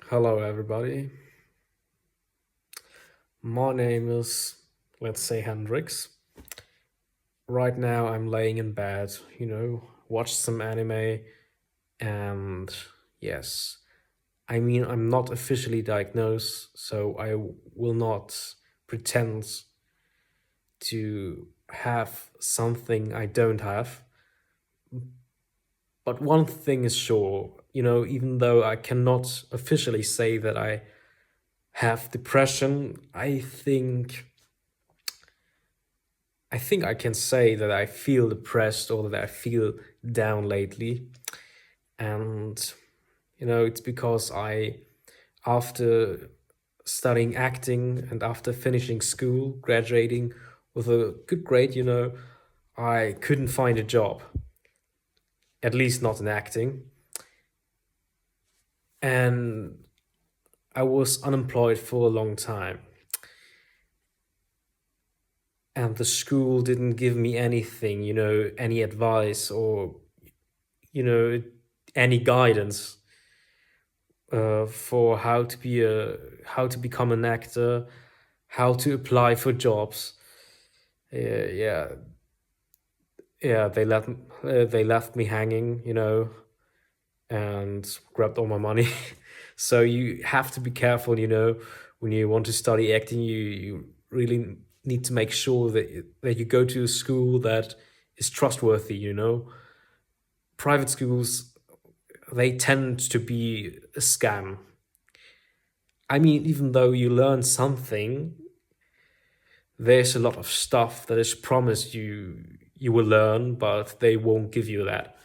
Hello, everybody. My name is, let's say, Hendrix. Right now, I'm laying in bed, watch some anime, and yes, I mean, I'm not officially diagnosed, so I will not pretend to have something I don't have. But one thing is sure, even though I cannot officially say that I have depression, I think I can say that I feel depressed or that I feel down lately. And, it's because after studying acting and after finishing school, graduating with a good grade, I couldn't find a job, at least not in acting. And I was unemployed for a long time. And the school didn't give me anything, any advice or, you know, any guidance for how to become an actor, how to apply for jobs. Yeah, yeah, they left me hanging, and grabbed all my money. So you have to be careful, when you want to study acting. You really need to make sure that you go to a school that is trustworthy. Private schools, they tend to be a scam. I mean, even though you learn something, there's a lot of stuff that is promised you will learn, but they won't give you that.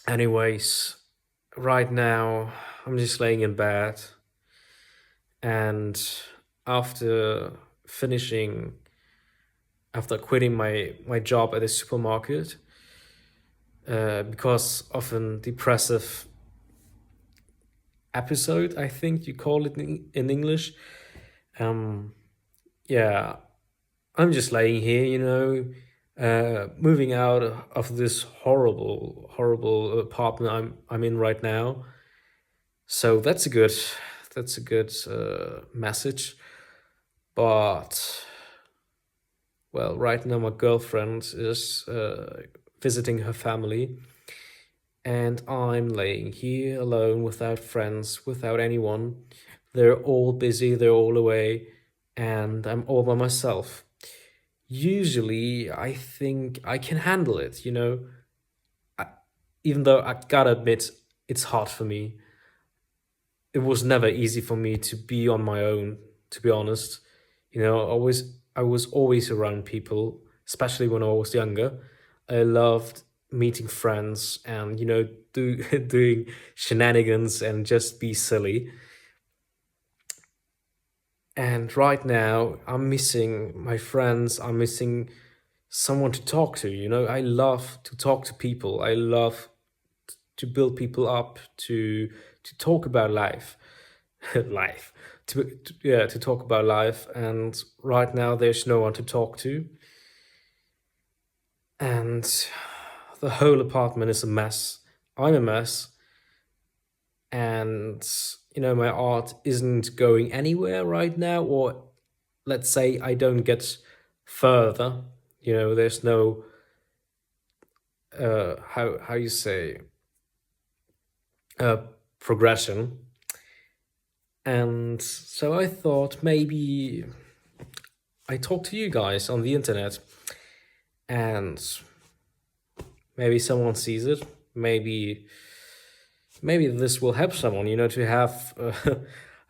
Anyways, right now I'm just laying in bed, and after finishing, after quitting my job at a supermarket, because of an depressive episode, I think you call it in English. Um, yeah, I'm just laying here, moving out of this horrible apartment I'm in right now. So that's a good message. But well, right now my girlfriend is visiting her family, and I'm laying here alone, without friends, without anyone. They're all busy, they're all away, and I'm all by myself. Usually, I think I can handle it, I, even though I gotta admit, it's hard for me. It was never easy for me to be on my own, to be honest. I was always around people, especially when I was younger. I loved meeting friends and doing shenanigans and just be silly. And right now, I'm missing my friends. I'm missing someone to talk to. I love to talk to people. I love to build people up, to talk about life. Life, yeah, to talk about life. And right now there's no one to talk to, and the whole apartment is a mess. I'm a mess, and my art isn't going anywhere right now. Or let's say I don't get further. There's no how you say, uh progression. And so I thought maybe I talk to you guys on the internet, and maybe someone sees it. Maybe this will help someone, to have,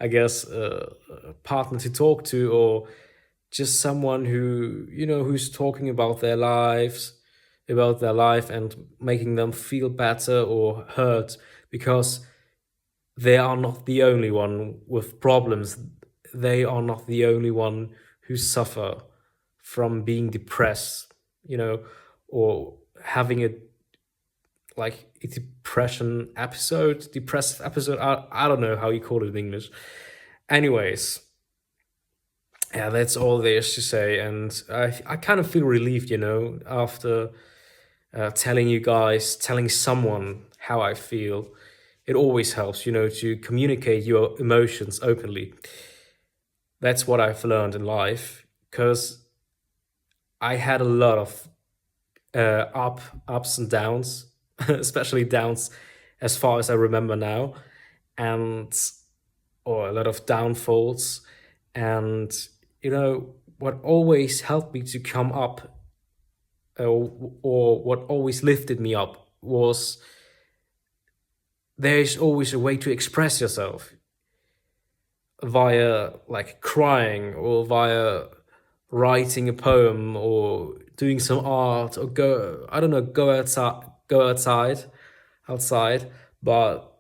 I guess, a partner to talk to, or just someone who's talking about their life, and making them feel better or hurt, because they are not the only one with problems. They are not the only one who suffer from being depressed, or having a, like, a depressive episode. I don't know how you call it in English. Anyways, yeah, that's all there is to say. And I kind of feel relieved, after telling someone how I feel. it always helps, to communicate your emotions openly. That's what I've learned in life, because I had a lot of ups and downs, especially downs, as far as I remember now, and or a lot of downfalls. And what always helped me to come up, or what always lifted me up, was there's always a way to express yourself via like crying, or via writing a poem, or doing some art, or go, I don't know, go outside. But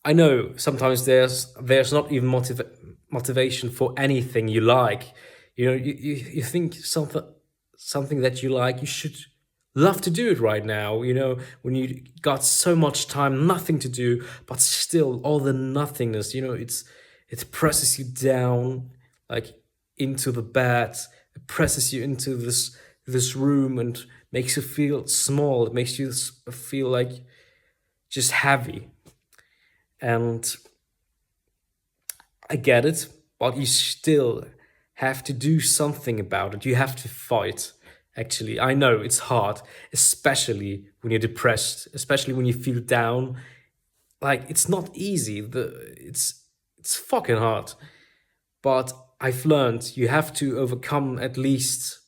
I know sometimes there's not even motivation for anything you like. You think something that you like, you should love to do it right now. When you got so much time, nothing to do, but still all the nothingness. It presses you down, like into the bed. It presses you into this room and makes you feel small. It makes you feel like just heavy. And I get it, but you still have to do something about it. You have to fight. Actually, I know it's hard, especially when you're depressed, especially when you feel down. Like, it's not easy. It's fucking hard. But I've learned you have to overcome at least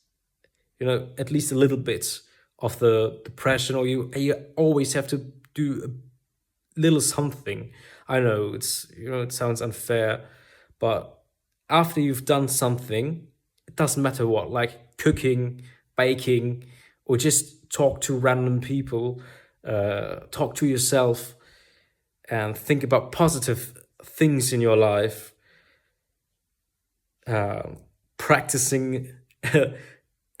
a little bit of the depression, or you always have to do a little something. I know it sounds unfair, but after you've done something, it doesn't matter what, like cooking, baking, or just talk to random people, talk to yourself, and think about positive things in your life. Practicing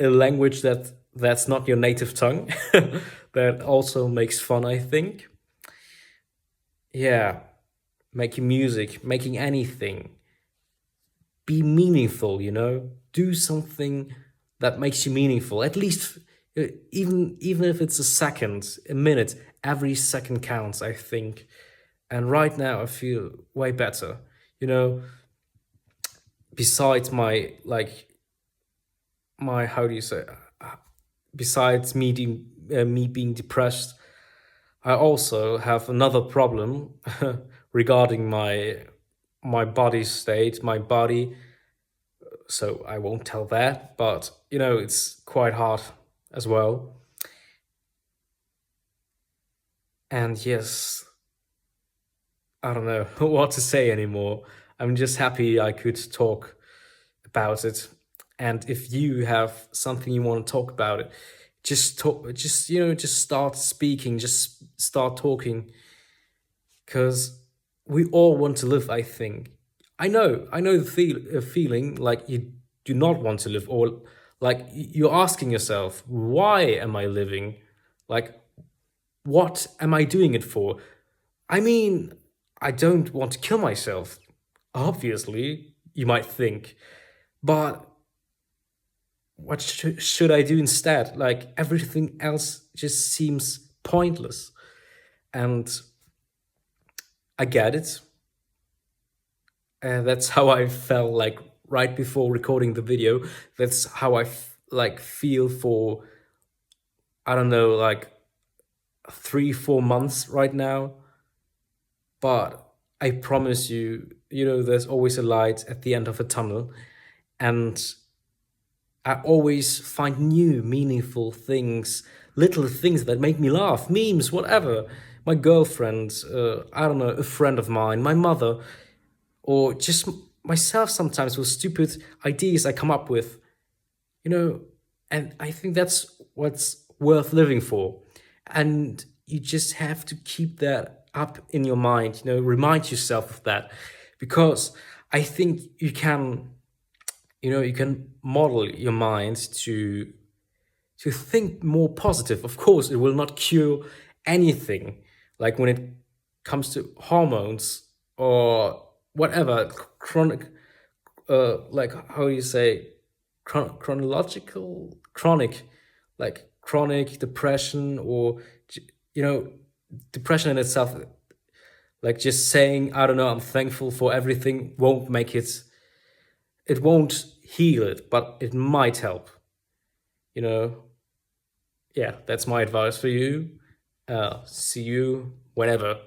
a language that's not your native tongue, that also makes fun, I think. Yeah, making music, making anything, be meaningful. Do something that makes you meaningful, at least, even if it's a second, a minute. Every second counts, I think. And right now I feel way better. you know Besides my, how do you say, besides me being depressed, I also have another problem regarding my body state, my body. So I won't tell that, but it's quite hard as well. And yes, I don't know what to say anymore. I'm just happy I could talk about it. And if you have something you want to talk about it, just talk. Just start speaking. Just start talking, because we all want to live. I think. I know the feeling like you do not want to live, or like you're asking yourself, why am I living? Like, what am I doing it for? I mean, I don't want to kill myself. Obviously, you might think, but what should I do instead? Like, everything else just seems pointless. And I get it. That's how I felt like right before recording the video. That's how like feel for, I don't know, like 3 4 months right now. But I promise you, there's always a light at the end of a tunnel. And I always find new, meaningful things, little things that make me laugh, memes, whatever. My girlfriend, I don't know, a friend of mine, my mother, or just myself sometimes, with stupid ideas I come up with, you know, and I think that's what's worth living for. And you just have to keep that up in your mind, remind yourself of that, because I think you can model your mind to think more positive. Of course, it will not cure anything, like when it comes to hormones or whatever chronic, like, how you say, chronic, like chronic depression, or you know depression in itself, like just saying, I don't know, I'm thankful for everything, won't make it, it won't heal it, but it might help, you know? Yeah, that's my advice for you. See you whenever.